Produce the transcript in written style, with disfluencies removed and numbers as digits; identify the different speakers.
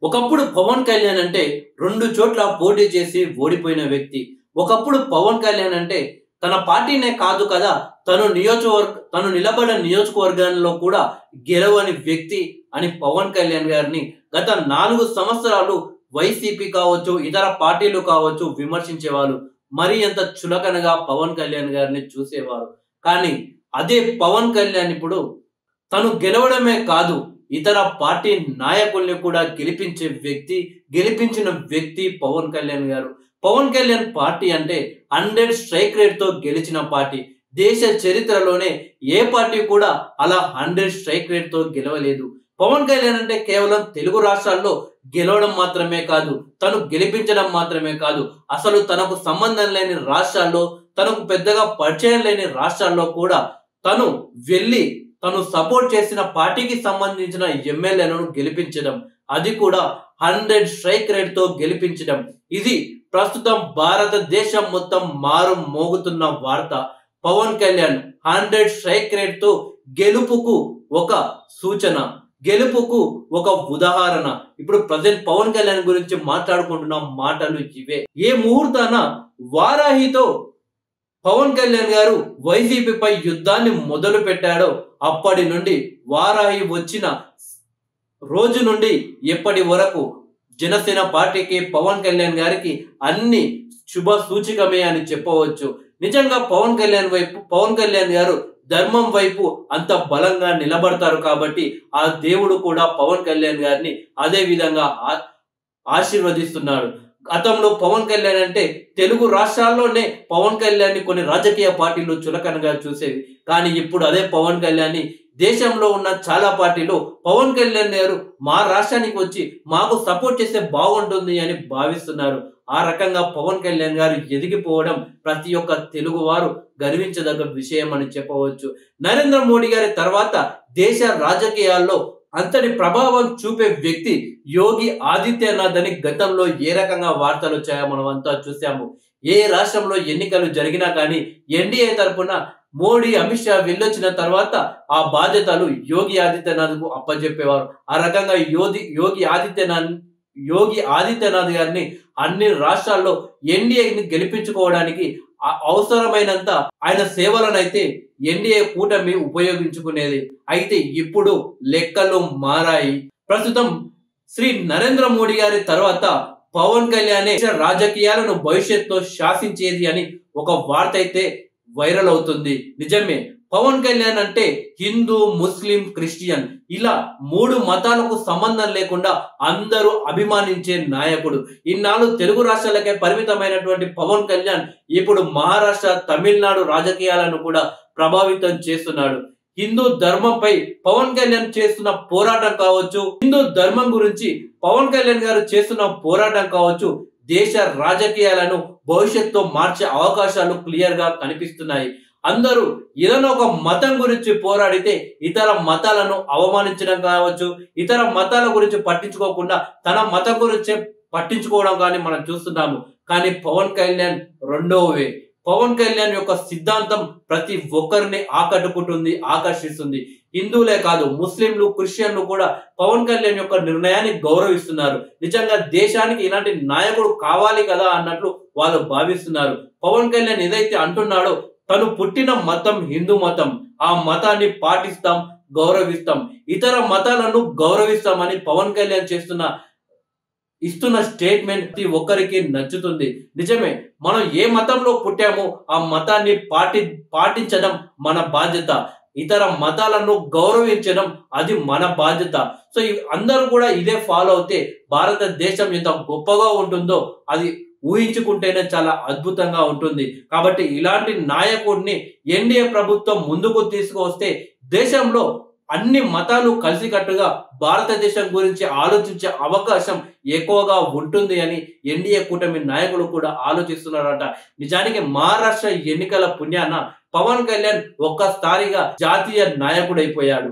Speaker 1: ఒకప్పుడు పవన్ కళ్యాణ్ అంటే 2 చోట్ల పోటీ చేసి ఓడిపోయిన వ్యక్తి. ఒకప్పుడు పవన్ కళ్యాణ్ అంటే తన పార్టీనే కాదు కదా, తను నిలబడిన నియోజకవర్గాల్లో కూడా గెలవని వ్యక్తి అని పవన్ కళ్యాణ్ గారిని గత 4 సంవత్సరాలు వైసీపీ కావచ్చు, ఇతర పార్టీలు కావచ్చు విమర్శించేవాళ్ళు. మరి అంత చులకనగా పవన్ కళ్యాణ్ గారిని చూసేవారు. కానీ అదే పవన్ కళ్యాణ్ ఇప్పుడు తను గెలవడమే కాదు, ఇతర పార్టీ నాయకుల్ని కూడా గెలిపించిన వ్యక్తి పవన్ కళ్యాణ్ గారు. పవన్ కళ్యాణ్ పార్టీ అంటే 100 స్ట్రైక్ రేట్ తో గెలిచిన పార్టీ. దేశ చరిత్రలోనే ఏ పార్టీ కూడా అలా 100 స్ట్రైక్ రేట్ తో గెలవలేదు. పవన్ కళ్యాణ్ అంటే కేవలం తెలుగు రాష్ట్రాల్లో గెలవడం మాత్రమే కాదు, తను గెలిపించడం మాత్రమే కాదు, అసలు తనకు సంబంధం లేని రాష్ట్రాల్లో, తనకు పెద్దగా పరిచయం లేని రాష్ట్రాల్లో కూడా తను వెళ్ళి తను సపోర్ట్ చేసిన పార్టీకి సంబంధించిన ఎమ్మెల్యేలను గెలిపించడం, అది కూడా 100 స్ట్రైక్ రేట్ తో గెలిపించడం. ఇది ప్రస్తుతం భారతదేశం మొత్తం మారు మోగుతున్న వార్త. పవన్ కళ్యాణ్ 100 స్ట్రైక్ రేట్ తో గెలుపుకు ఒక సూచన, గెలుపుకు ఒక ఉదాహరణ. ఇప్పుడు ప్రజెంట్ పవన్ కళ్యాణ్ గురించి మాట్లాడుకుంటున్న మాటలు ఇవే. ఏ ముహూర్తాన వారాహితో పవన్ కళ్యాణ్ గారు వైసీపీపై యుద్ధాన్ని మొదలు పెట్టాడో అప్పటి నుండి, వారాహి వచ్చిన రోజు నుండి ఎప్పటి వరకు జనసేన పార్టీకి, పవన్ కళ్యాణ్ గారికి అన్ని శుభ సూచికమే అని చెప్పవచ్చు. నిజంగా పవన్ కళ్యాణ్ గారు ధర్మం వైపు అంత బలంగా నిలబడతారు కాబట్టి ఆ దేవుడు కూడా పవన్ కళ్యాణ్ గారిని అదే విధంగా ఆశీర్వదిస్తున్నాడు. గతంలో పవన్ కళ్యాణ్ అంటే తెలుగు రాష్ట్రాల్లోనే పవన్ కళ్యాణ్ ని కొన్ని రాజకీయ పార్టీలు చులకనగా చూసేవి. కానీ ఇప్పుడు అదే పవన్ కళ్యాణ్ ని దేశంలో ఉన్న చాలా పార్టీలు పవన్ కళ్యాణ్ గారు మా రాష్ట్రానికి వచ్చి మాకు సపోర్ట్ చేస్తే బాగుంటుంది అని భావిస్తున్నారు. ఆ రకంగా పవన్ కళ్యాణ్ గారు ఎదిగిపోవడం ప్రతి ఒక్క తెలుగు వారు గర్వించదగ్గ విషయం అని చెప్పవచ్చు. నరేంద్ర మోడీ గారి తర్వాత దేశ రాజకీయాల్లో అంతటి ప్రభావం చూపే వ్యక్తి యోగి ఆదిత్యనాథ్ అని గతంలో ఏ రకంగా వార్తలు వచ్చాయో మనం అంతా చూసాము. ఏ రాష్ట్రంలో ఎన్నికలు జరిగినా కానీ ఎన్డీఏ తరఫున మోడీ, అమిత్ షా వెళ్ళొచ్చిన తర్వాత ఆ బాధ్యతలు యోగి ఆదిత్యనాథ్ కు అప్పచెప్పేవారు. ఆ రకంగా యోగి ఆదిత్యనాథ్ గారిని అన్ని రాష్ట్రాల్లో ఎన్డీఏని గెలిపించుకోవడానికి అవసరమైనంత ఆయన సేవలనైతే ఎన్డీఏ కూటమి ఉపయోగించుకునేది. అయితే ఇప్పుడు లెక్కలు మారాయి. ప్రస్తుతం శ్రీ నరేంద్ర మోడీ గారి తర్వాత పవన్ కళ్యాణ్ రాజకీయాలను భవిష్యత్తులో శాసించేది అని ఒక వార్త అయితే వైరల్ అవుతుంది. నిజమే, పవన్ కళ్యాణ్ అంటే హిందూ, ముస్లిం, క్రిస్టియన్ ఇలా 3 మతాలకు సంబంధం లేకుండా అందరూ అభిమానించే నాయకుడు. ఇన్నాళ్ళు తెలుగు రాష్ట్రాలకే పరిమితమైనటువంటి పవన్ కళ్యాణ్ ఇప్పుడు మహారాష్ట్ర, తమిళనాడు రాజకీయాలను కూడా ప్రభావితం చేస్తున్నాడు. హిందూ ధర్మంపై పవన్ కళ్యాణ్ చేస్తున్న పోరాటం కావచ్చు, హిందూ ధర్మం గురించి పవన్ కళ్యాణ్ గారు చేస్తున్న పోరాటం కావచ్చు, దేశ రాజకీయాలను భవిష్యత్తులో మార్చే అవకాశాలు క్లియర్ గా కనిపిస్తున్నాయి. అందరూ ఏదైనా ఒక మతం గురించి పోరాడితే ఇతర మతాలను అవమానించడం కావచ్చు, ఇతర మతాల గురించి పట్టించుకోకుండా తన మతం గురించి పట్టించుకోవడం కానీ మనం చూస్తున్నాము. కానీ పవన్ కళ్యాణ్ రెండోవే. పవన్ కళ్యాణ్ యొక్క సిద్ధాంతం ప్రతి ఒక్కరిని ఆకర్షిస్తుంది. హిందువులే కాదు, ముస్లింలు, క్రిస్టియన్లు కూడా పవన్ కళ్యాణ్ యొక్క నిర్ణయాన్ని గౌరవిస్తున్నారు. నిజంగా దేశానికి ఇలాంటి నాయకుడు కావాలి కదా అన్నట్లు వాళ్ళు భావిస్తున్నారు. పవన్ కళ్యాణ్ ఏదైతే అంటున్నాడో, తను పుట్టిన మతం హిందూ మతం, ఆ మతాన్ని పాటిస్తాం, గౌరవిస్తాం, ఇతర మతాలను గౌరవిస్తామని పవన్ కళ్యాణ్ ఇస్తున్న స్టేట్మెంట్ ప్రతి ఒక్కరికి నచ్చుతుంది. నిజమే, మనం ఏ మతంలో పుట్టామో ఆ మతాన్ని పాటించడం మన బాధ్యత. ఇతర మతాలను గౌరవించడం అది మన బాధ్యత. సో అందరూ కూడా ఇదే ఫాలో అవుతే భారతదేశం ఎంత గొప్పగా ఉంటుందో అది ఊహించుకుంటేనే చాలా అద్భుతంగా ఉంటుంది. కాబట్టి ఇలాంటి నాయకుడిని ఎన్డీఏ ప్రభుత్వం ముందుకు తీసుకువస్తే దేశంలో అన్ని మతాలు కలిసికట్టుగా భారతదేశం గురించి ఆలోచించే అవకాశం ఎక్కువగా ఉంటుంది అని ఎన్డీఏ కూటమి నాయకులు కూడా ఆలోచిస్తున్నారట. నిజానికి మహారాష్ట్ర ఎన్నికల పుణ్యాన పవన్ కళ్యాణ్ ఒక్కసారిగా జాతీయ నాయకుడైపోయాడు.